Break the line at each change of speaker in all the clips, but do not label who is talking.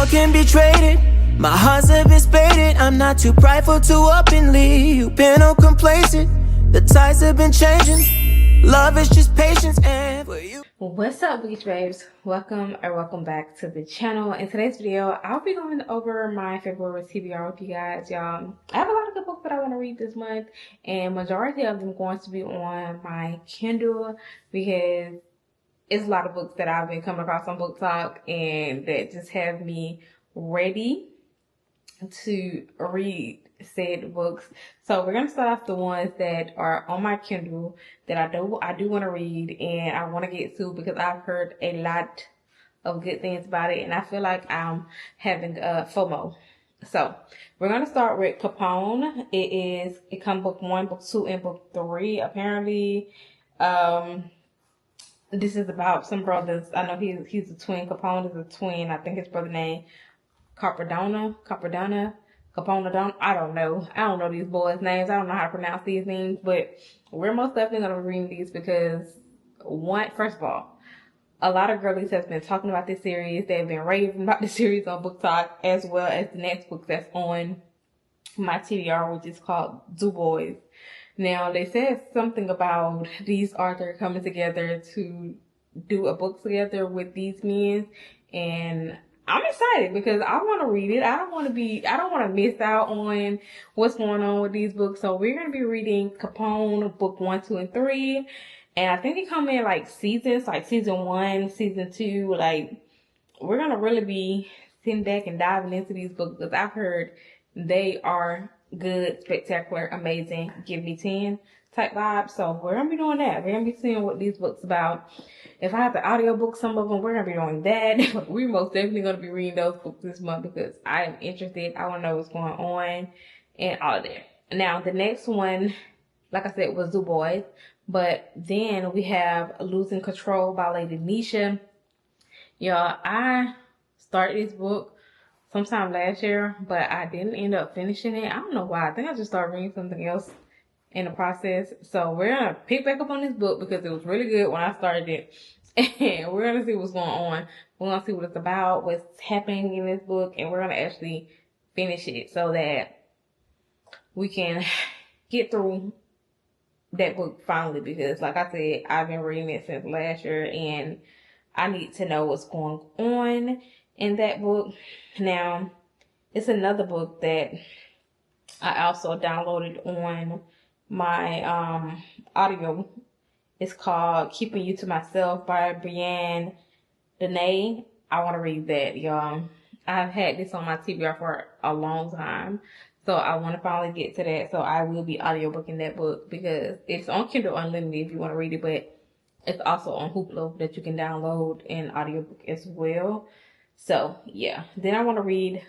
heart can be traded. My heart's a bit spaded. I'm not too prideful to up and leave. You've been on complacent. The tides have been changing. Love is just patience and for you.
What's up, Bookish babes? Welcome back to the channel. In today's video, I'll be going over my February TBR with you guys, y'all. I have a lot of good books that I want to read this month, and majority of them going to be on my Kindle because it's a lot of books that I've been coming across on BookTok and that just have me ready to read said books. So we're gonna start off the ones that are on my Kindle that I do want to read and I want to get to because I've heard a lot of good things about it and I feel like I'm having FOMO. So we're gonna start with Capone. It comes book 1, book 2, and book 3. Apparently, this is about some brothers. I know he's a twin. Capone is a twin. I think his brother name Capone. I don't know. I don't know these boys' names. I don't know how to pronounce these names, but we're most definitely gonna be reading these because first of all, a lot of girlies have been talking about this series. They've been raving about the series on BookTok, as well as the next book that's on my TBR, which is called Boyz. Now, they said something about these authors coming together to do a book together with these men, and I'm excited because I want to read it. I don't want to miss out on what's going on with these books. So we're going to be reading Capone book 1, 2, and 3. And I think they come in like seasons, like season 1, season 2. Like we're going to really be sitting back and diving into these books because I've heard they are good, spectacular, amazing, give me 10 type vibe. So we're going to be doing that. We're going to be seeing what these books about. If I have to audiobook some of them, we're going to be doing that. We're most definitely going to be reading those books this month because I am interested. I want to know what's going on and all that. Now, the next one, like I said, was Boyz. But then we have Losin Control by Lady Nisha. Y'all, I started this book sometime last year, but I didn't end up finishing it. I don't know why. I think I just started reading something else in the process. So we're going to pick back up on this book because it was really good when I started it. And we're going to see what's going on. We're going to see what it's about, what's happening in this book, and we're going to actually finish it so that we can get through that book finally because, like I said, I've been reading it since last year and I need to know what's going on in that book. Now, it's another book that I also downloaded on my audio. It's called Keeping You to Myself by Marionne. I want to read that, y'all. I've had this on my TBR for a long time, so I want to finally get to that. So I will be audiobooking that book because it's on Kindle Unlimited if you want to read it, but it's also on Hoopla that you can download and audiobook as well. So yeah, then I want to read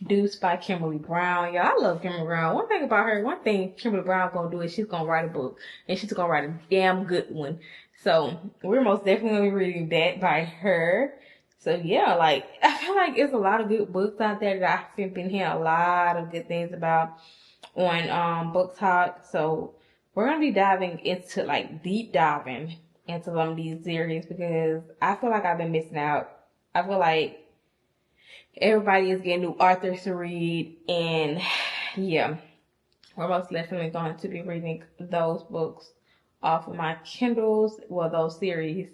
Deuce by Kimberly Brown. Y'all, I love Kimberly Brown. One thing Kimberly Brown gonna do is she's gonna write a book and she's gonna write a damn good one. So we're most definitely gonna be reading that by her. So yeah, like I feel like it's a lot of good books out there that I've been hearing a lot of good things about on BookTok. So we're gonna be deep diving into some of these series because I feel like I've been missing out. I feel like everybody is getting new authors to read, and yeah, we're most definitely going to be reading those books off of my Kindles, those series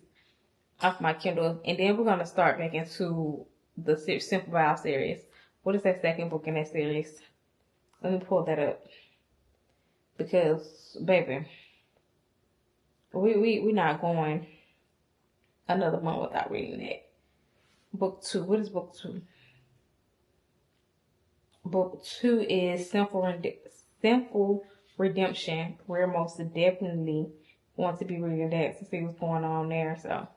off my Kindle, and then we're going to start back into the Sinful Redemption series. What is that second book in that series? Let me pull that up because, baby, we're not going another month without reading that. Book 2. What is book 2? Book 2 is Sinful Redemption. We're most definitely want to be reading that to see what's going on there. So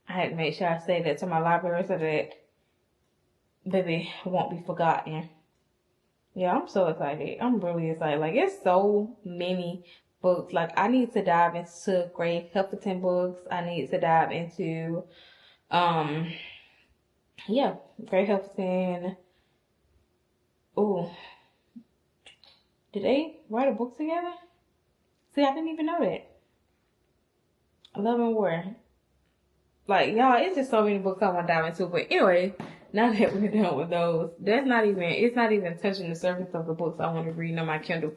I had to make sure I say that to my library so that baby won't be forgotten. Yeah, I'm so excited. I'm really excited. Like, it's so many books. Like, I need to dive into Gray Huffington books. I need to dive into Gray Huffington. Ooh. Did they write a book together? See, I didn't even know that. Love and War. Like, y'all, it's just so many books I want to dive into. But anyway, now that we're done with those, it's not even touching the surface of the books I want to read on my Kindle.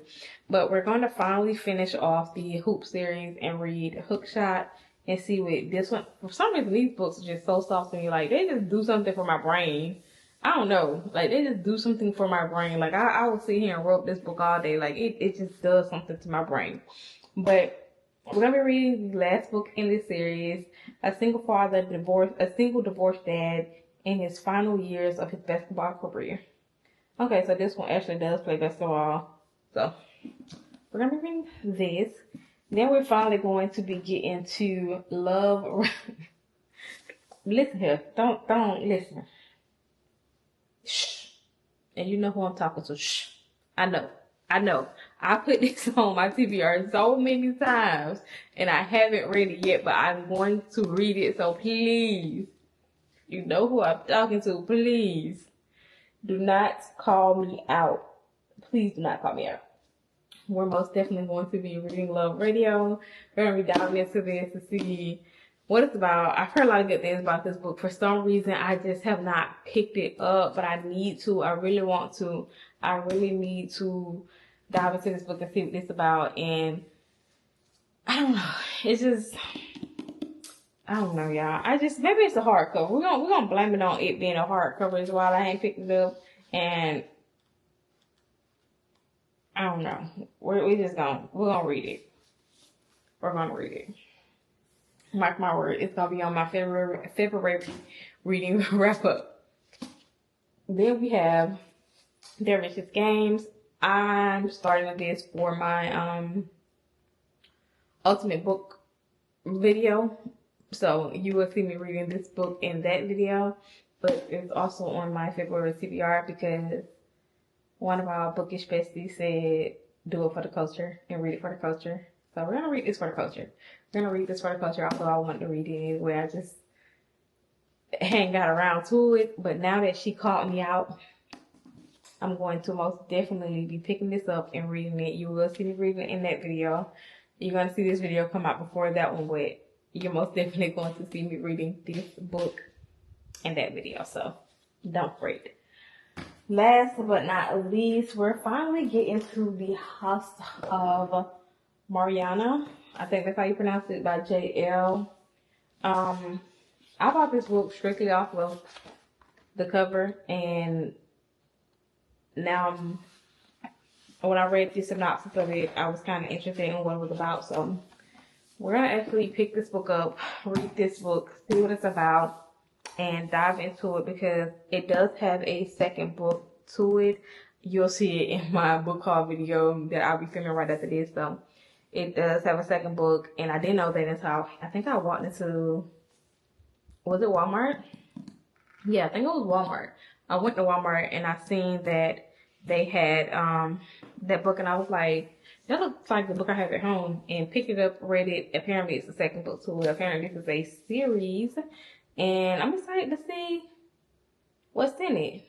But we're going to finally finish off the Hoop series and read Hookshot and see what this one. For some reason, these books are just so soft to me. Like, they just do something for my brain. I don't know. Like, they just do something for my brain. Like, I will sit here and rope this book all day. Like, it just does something to my brain. But we're going to be reading the last book in this series, a single divorced dad in his final years of his basketball career. Okay, so this one actually does play basketball. So, we're going to be reading this. Then we're finally going to be getting to love. Listen here. Don't listen. Shh. And you know who I'm talking to. Shh. I know. I put this on my TBR so many times and I haven't read it yet, but I'm going to read it. So please, you know who I'm talking to. Please do not call me out. Please do not call me out. We're most definitely going to be reading Love Radio. We're going to be diving into this to see what it's about. I've heard a lot of good things about this book. For some reason, I just have not picked it up, but I need to. I really want to. I really need to dive into this book and see what it's about. And I don't know. It's just, I don't know, y'all. Maybe it's a hardcover. We're gonna blame it on it being a hardcover as well. I ain't picked it up, and I don't know. We're gonna read it. We're gonna read it. Mark my word, it's gonna be on my February reading wrap up. Then we have Their Vicious Games. I'm starting this for my ultimate book video. So you will see me reading this book in that video. But it's also on my February TBR because one of our bookish besties said, do it for the culture and read it for the culture. So we're going to read this for the culture. We're going to read this for the culture, although I wanted to read it anyway. I just hadn't got around to it. But now that she called me out, I'm going to most definitely be picking this up and reading it. You will see me reading it in that video. You're going to see this video come out before that one, but you're most definitely going to see me reading this book in that video. So don't fret. Last but not least, we're finally getting to the house of Marionne. I think that's how you pronounce it, by J.L. I bought this book strictly off of the cover, and now when I read the synopsis of it, I was kind of interested in what it was about. So we're going to actually pick this book up, read this book, see what it's about, and dive into it because it does have a second book to it. You'll see it in my book haul video that I'll be filming right after this. So it does have a second book, and I didn't know that until I think I walked into, was it Walmart? Yeah, I think it was Walmart. I went to Walmart and I seen that they had that book, and I was like, that looks like the book I have at home, and picked it up, read it. Apparently it's the second book to it. Apparently this is a series, and I'm excited to see what's in it.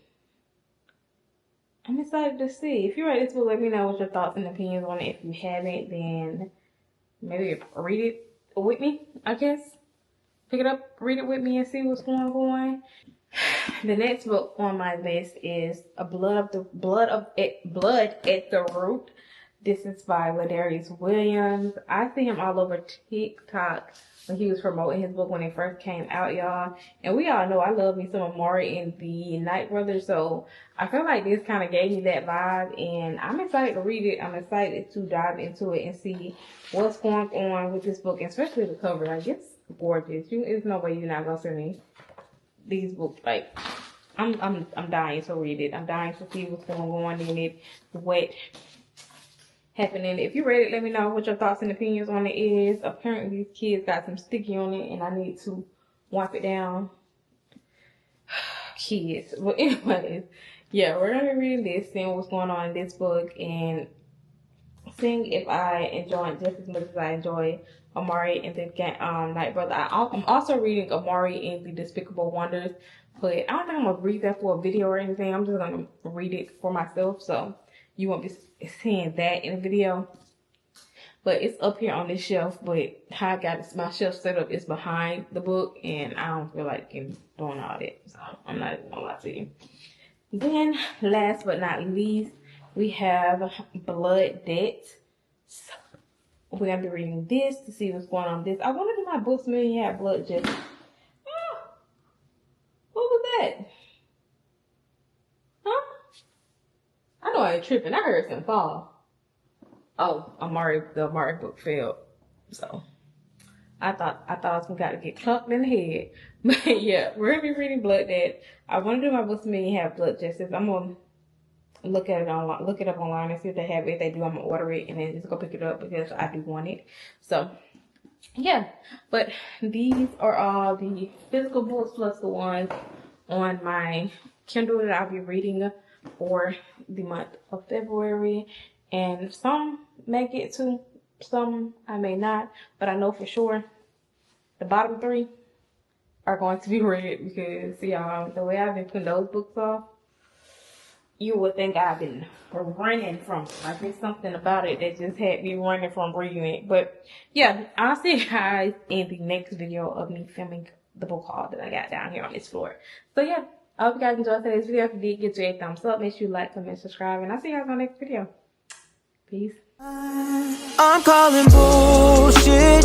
I'm excited to see. If you read this book, let me know what your thoughts and opinions on it. If you haven't, then maybe read it with me, I guess. Pick it up, read it with me, and see what's going on. The next book on my list is Blood at the Root. This is by Ladarius Williams. I see him all over TikTok when he was promoting his book when it first came out, y'all. And we all know I love me some Amari and the Night Brothers, so I feel like this kind of gave me that vibe, and I'm excited to read it. I'm excited to dive into it and see what's going on with this book, and especially the cover. Like, it's gorgeous. There's no way you're not gonna send me these books. Like, I'm dying to read it. I'm dying to see what's going on in it, what happening. If you read it, let me know what your thoughts and opinions on it is. Apparently these kids got some sticky on it and I need to wipe it down. Kids. But anyways, yeah, we're gonna be reading this, seeing what's going on in this book, and seeing if I enjoy it just as much as I enjoy Amari and the Night Brother. I'm also reading Amari and the Despicable Wonders, but I don't think I'm gonna read that for a video or anything. I'm just gonna read it for myself, so you won't be seeing that in the video. but it's up here on this shelf. But how I got my shelf set up is behind the book, and I don't feel like doing all that. So I'm not even gonna lie to you. Then, last but not least, we have Blood Debt. So, we're gonna be reading this to see what's going on with this. I wonder if my books maybe have blood just. Oh, what was that? Huh? I know I ain't tripping. I heard something fall. Oh, the Amari book failed. So I thought I was gonna get clunked in the head. But yeah, we're gonna be reading Blood Debt. I want to do my books maybe have blood justice. I'm gonna look it up online and see if they have it. If they do, I'm gonna order it and then just go pick it up because I do want it. So yeah, but these are all the physical books plus the ones on my Kindle that I'll be reading for the month of February. And some may get to, some I may not, but I know for sure the bottom 3 are going to be read because, y'all, the way I've been putting those books off, you would think I've been running from it. Like, there's something about it that just had me running from reading it. But yeah, I'll see you guys in the next video of me filming the book haul that I got down here on this floor. So yeah, I hope you guys enjoyed today's video. If you did, give it a thumbs up. Make sure you like, comment, subscribe, and I'll see you guys on the next video. Peace.
I'm calling bullshit.